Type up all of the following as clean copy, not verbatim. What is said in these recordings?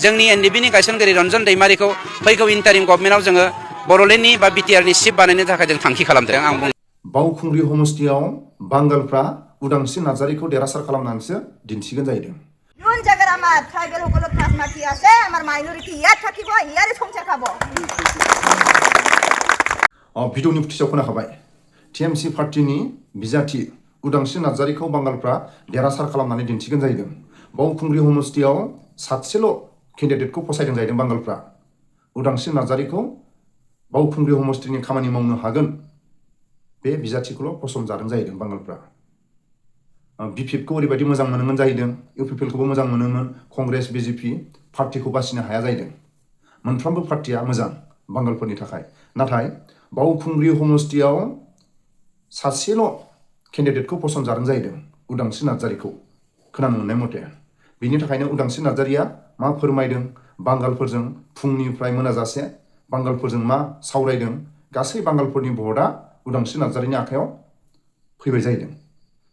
जोंनि एनडिपिनि गायसनगिरि रन्जन दैमारिखौ फैगौ इन्टारिम गभर्नमेन्टआव जोङो बड'लेण्डनि बा बिटिआरनि चिफ बानायनो थाखाय जों थांखि खालामदों। आं बुं बावखुंग्रि हमस्टियाव बांगालफ्रा उदांस्रि नार्जारिखौ देरहासार खालामनानैसो दिन्थिगोन जाहैदों। কোন জায়গার আমার ট্রাইবেল সকল ফার্স্ট মাটি আছে আমার মাইনরিটি ইয়ার থাকিব ইয়ারে সংসার খাব। भिडिअनि फुटेजाव खोनाखाबाय टिएमसि पार्टिनि बिजाथि उदांस्रि नार्जारिखौ बांगालफ्रा देरहासार खालामनानै दिन्थिगोन जाहैदों। बावखुंग्रि हमस्टियाव सासेल' केन्डिडेटखौ फसायदों जाहैदों बांगालफ्रा। उदांस्रि नार्जारिखौ बावखुंग्रि हमस्टिनि खामानि मावनो हागोन बे बिजाथिखौल' फसंजादों जाहैदों बांगालफ्रा। बिपिएफखौ ओरैबायदि मोजां मोनोमोन जाहैदों, इउपिपिएलखौबो मोजां मोनोमोन, कंग्रेस बिजेपि पार्टिखौ बासिनो हाया जाहैदों। मोनफ्रोमबो पार्टिया मोजां बांगालफोरनि थाखाय, नाथाय बावखुंग्रि हमस्टियाव सासेल' केन्डिडेटखौ फसंजादों जाहैदों उदांस्रि नार्जारिखौ खोनानो मोननाय मथे। बिनि थाखायनो उदांस्रि नार्जारिया मा फोरमायदों, बांगालफोरजों फुंनिफ्राय मोनाजासे बांगालफोरजों मा सावरायदों, गासै बांगालफोरनि भटआ उदांस्रि नार्जारिनि आखायाव फैबाय जाहैदों।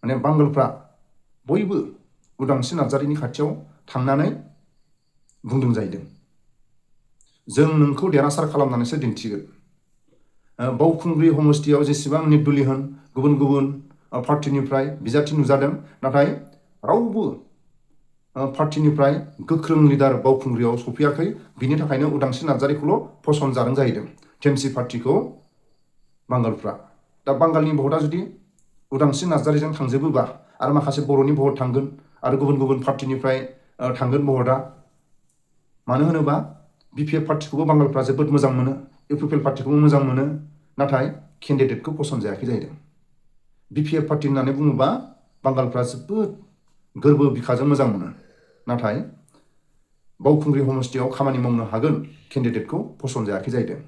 माने बांगालफ्रा बयबो उदांस्रि नार्जारिनि खाथियाव थांनानै बुंदों जाहैदों, जों नोंखौ देरहासार खालामनानैसो दिन्थिगोन। बावखुंग्रि हमस्टियाव जेसेबां निर्दलीय होन गुबुन गुबुन पार्टिनिफ्राय बिजाथि नुजादों, नाथाय रावबो पार्टिनिफ्राय गोख्रों लिडार बावखुंग्रियाव सफैयाखै। बिनि थाखायनो उदांस्रि नार्जारिखौल' फसंजादों जाहैदों टिएमसि पार्टिखौ बांगालफ्रा। दा बांगालनि भटआ जुदि उदांस्रि नार्जारिजों थांजोबोबा आरो माखासे बर'नि भट थांगोन आरो गुबुन गुबुन पार्टिनिफ्राय थांगोन भटआ। मानो होनोबा बिपिएफ पार्टिखौबो बांगालफ्रा जोबोद मोजां मोनो, इउपिपिएल पार्टिखौबो मोजां मोनो, नाथाय केन्डिडेटखौ फसंजायाखै जाहैदों। बिपिएफ पार्टि होननानै बुङोबा बांगालफ्रा जोबोद गोरबो बिखाजों मोजां मोनो, नाथाय बावखुंग्रि हमस्टियाव खामानि मावनो हागोन केन्डिडेटखौ फसंजायाखै जाहैदों।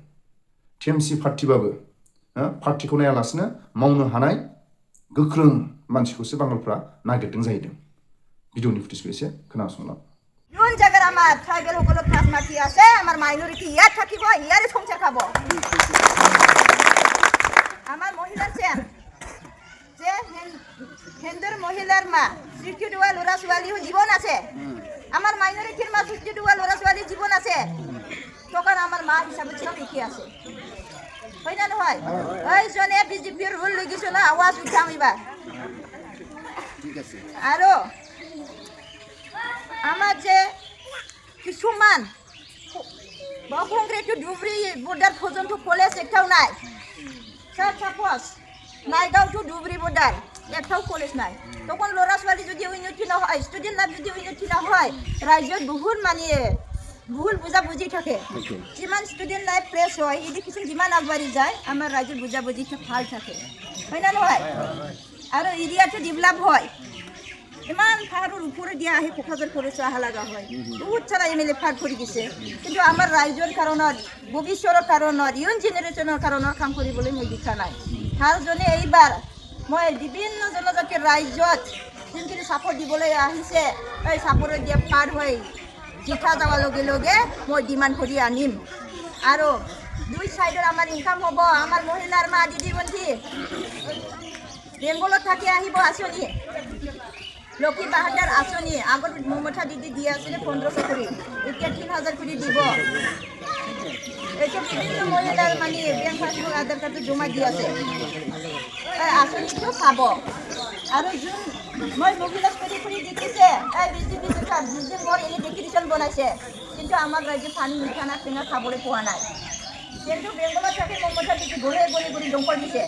टिएमसि पार्टिबाबो पार्टिखौ नायालासिनो मावनो हानाय गोख्रों मानसिखौसो बांगालफ्रा नागिरदों जाहैदों। भिडिअनि फुटेजखौ एसे खोनासंलां। কোন জায়গার আমার ট্রাইবেল সকল ফার্স্ট মাটি আছে আমার মাইনরিটি ইয়ার থাকিব ইয়ারে সংসার খাব। আমার মহিলার চেন যে হিন্দুর মহিলার মা সৃষ্টি দেওয়া ল'ৰা ছোৱালী জীবন আছে, আমার মাইনরিটির মা সৃষ্টি দেওয়া ল'ৰা ছোৱালী জীবন আছে, তখন আমার মা হিসাবে সব একে আছে, হয় না নহয়? এইজনে বিজেপির রুল লৈ গেছিল, আওয়াজ উঠাম এবার। আৰু আমার যে কিছুমান বাউখুংগ্রি টু ধুবুরি বর্ডার পর্যন্ত কলেজ একটাও নাই। সাপোজ নাইগাঁও টু ধুবুরি বর্ডার একটাও কলেজ নাই, তখন ল'ৰা ছোৱালী যদি উন্নতি নহয়, ষ্টুডেণ্ট লাইফ যদি উন্নতি নহয়, ৰাজ্যত বহুত মানে ভুল বুজাবুজি থাকে। যিমান ষ্টুডেণ্ট লাইফ প্ৰেছ হয়, এডুকেশ্যন যিমান আগবাঢ়ি যায়, আমাৰ ৰাজ্যত বুজাবুজি ভাল থাকে, হয় না নহয়? আৰু এৰিয়াটো ডেভেলপ হয়। ইমান পাহাড়ের উপরে দিয়া আহি কোকরাঝার ফরেস্ট আহা লাগা হয়, বহুত সারা এমএলএ ফার করে গেছে, কিন্তু আমার রাজ্যের কারণত ভবিষ্যতের কারণত ইয়ং জেনারেশনের কারণত কাম কৰিবলৈ মই দেখা নাই। তাৰ জনে এইবাৰ মই বিভিন্ন জনজাতিৰ ৰাজ্যত যোনখিনি চাপৰ্ট দিবলৈ আহিছে, এই চাপৰ্ট দিয়া পাৰ হৈ জিকা যাওয়ার লগে লগে মই ডিমান্ড কৰি আনিম। আৰু দুই সাইডৰ আমাৰ ইনকাম হ'ব। আমাৰ মহিলাৰ মা দিদি বন্ধি বেংগলত থাকি আহিব আঁচনি, লক্ষ্মী বাহাদার আঁচনি আগত মমতা দিদি দিয়ে আছিলে 1500 করে, এতিয়া 3000 করে দিব। এইটো বিভিন্ন মহিলার মানে বেংক পাসবুক আধার কার্ডে জমা দিয়ে আছে, আঁচনিটো পাব। আৰু যোন মই মহিলা কৰি দেখিছে, এই বিজেপি চৰকাৰ 20 দিন বৰ এনে ডেক্ৰেশ্যন বনাইছে, কিন্তু আমাৰ ৰাজ্যে পানী মিঠা না টেঙা খাবলৈ পোৱা নাই। কিন্তু বেংগলত থাকি মমতা দিদি ঘৰে গলি গলি দমকল দিছে।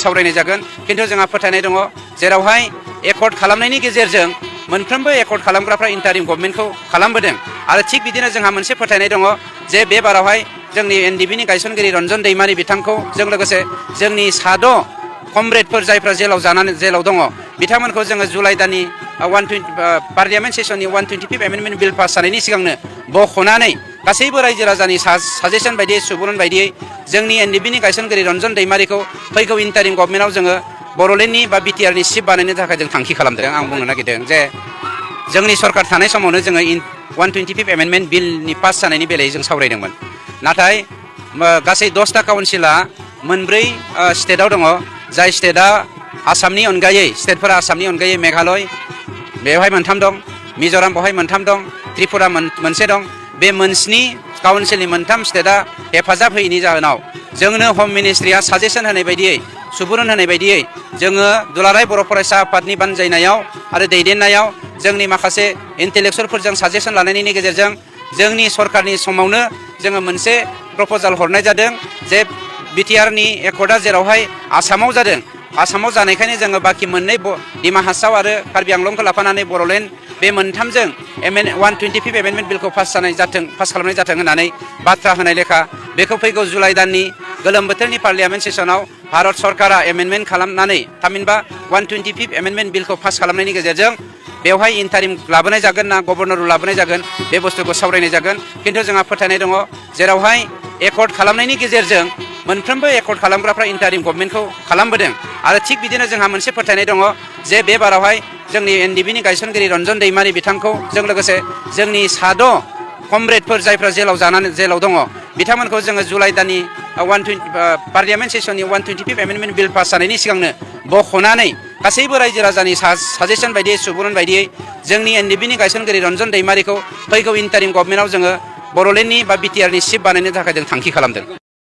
सावरायनाय जागोन, खिन्थु जोंहा फोथायनाय दङ जेरावहाय एकर्ड खालामनायनि गेजेरजों मोनफ्रोमबो एकर्ड खालामग्राफ्रा इन्टारिम गभर्नमेन्टखौ खालामबोदों। आरो थिग बिदिनो जोंहा मोनसे फोथायनाय दङ जे बे बारावहाय जोंनि एनडिपिनि गायसनगिरि रन्जन दैमारि बिथांखौ जों लोगोसे जोंनि साद' कमरेडफोर जायफ्रा जेलाव दङ बिथांमोनखौ जोङो जुलाइ दाननि 120 पार्लियामेन्ट सेसननि 125 एमेन्डमेन्ट बिल पास जानायनि सिगांनो बख'नानै गासैबो रायजो राजानि साजेसन बायदियै सुबुरुन बायदियै जोंनि एनडिपिनि गायसनगिरि रन्जन दैमारिखौ फैगौ इन्टारिम गभर्नमेन्टआव जोङो बड'लेण्डनि बा बिटिआरनि चिफ बानायनो थाखाय जों थांखि खालामदों। आं बुंनो नागिरदों जे जोंनि सरकार थानाय समावनो जोङो 125 एमेन्डमेन्ट बिलनि पास जानायनि बेलायै जों सावरायदोंमोन, नाथाय गासै 10टा काउन्सिला मोनब्रै स्टेटआव दङ, जाय स्टेटआ आसामनि अनगायै स्टेटफोरा आसामनि अनगायै मेघालय बेवहाय मोनथाम दं, मिज'राम बेवहाय मोनथाम दं, त्रिपुरा मोनसे दं। बे मोनस्नि काउन्सिलनि मोनथाम स्टेटआ हेफाजाब होयैनि जाहोनाव जोंनो हम मिनिस्ट्रिया साजेसन होनाय बायदियै सुबुरुन होनाय बायदियै जोङो दुलाराय बर' फरायसा आफादनि बानजायनायाव आरो दैदेननायाव जोंनि माखासे इन्टेलेक्सुवेलफोरजों साजेसन लानायनि गेजेरजों जोंनि सरकारनि समावनो जोङो मोनसे प्रप'जाल हरनाय जादों जे बिटिआरनि एकर्डआ जेरावहाय आसामाव जादों, आसामाव जानायखायनो जोङो बाखि मोननै डिमा हासाव आरो कार्बि आंलंखौ लाफानानै बर'लेण्ड बे मोनथामजों 125 एमेन्डमेन्ट बिलखौ पास खालामनाय जाथों होननानै बाथ्रा होनाय लेखा बेखौ फैगौ जुलाइ दाननि गोलोम बोथोरनि पार्लियामेन्ट सेसनाव भारत सरकारा एमेन्डमेन्ट खालामनानै थामहिनबा 125 एमेन्डमेन्ट बिलखौ पास खालामनायनि गेजेरजों बेवहाय इन्टारिम लाबोनाय जागोन ना गभर्नर लाबोनाय जागोन बे बुस्थुखौ सावरायनाय जागोन। खिन्थु जोंहा फोथायनाय दङ जेरावहाय एकर्ड खालामनायनि गेजेरजों मोनफ्रोमबो एकर्ड खालामग्राफ्रा इन्टारिम गभर्नमेन्टखौ खालामबोदों आरो थिग बिदिनो जोंहा मोनसे फोथायनाय दङ जे बे बारावहाय जोंनि एनडिबिनि गायसनगिरि रन्जन दैमारि बिथांखौ जों लोगोसे जोंनि साद' कमरेडफोर जायफ्रा जेलाव दङ बिथांमोनखौ जोङो जुलाइ दाननि पार्लियामेन्ट सेसननि 125 एमेन्डमेन्ट बिल पास जानायनि सिगांनो बख'नानै गासैबो रायजो राजानि साजेसन बायदियै सुबुरुन बायदियै जोंनि एनडिबिनि गायसनगिरि रन्जन दैमारिखौ फैगौ इन्टारिम गभर्नमेन्टआव जोङो बर'लेण्डनि बा बिटिआरनि चिफ बानायनो थाखाय जों थांखि खालामदों।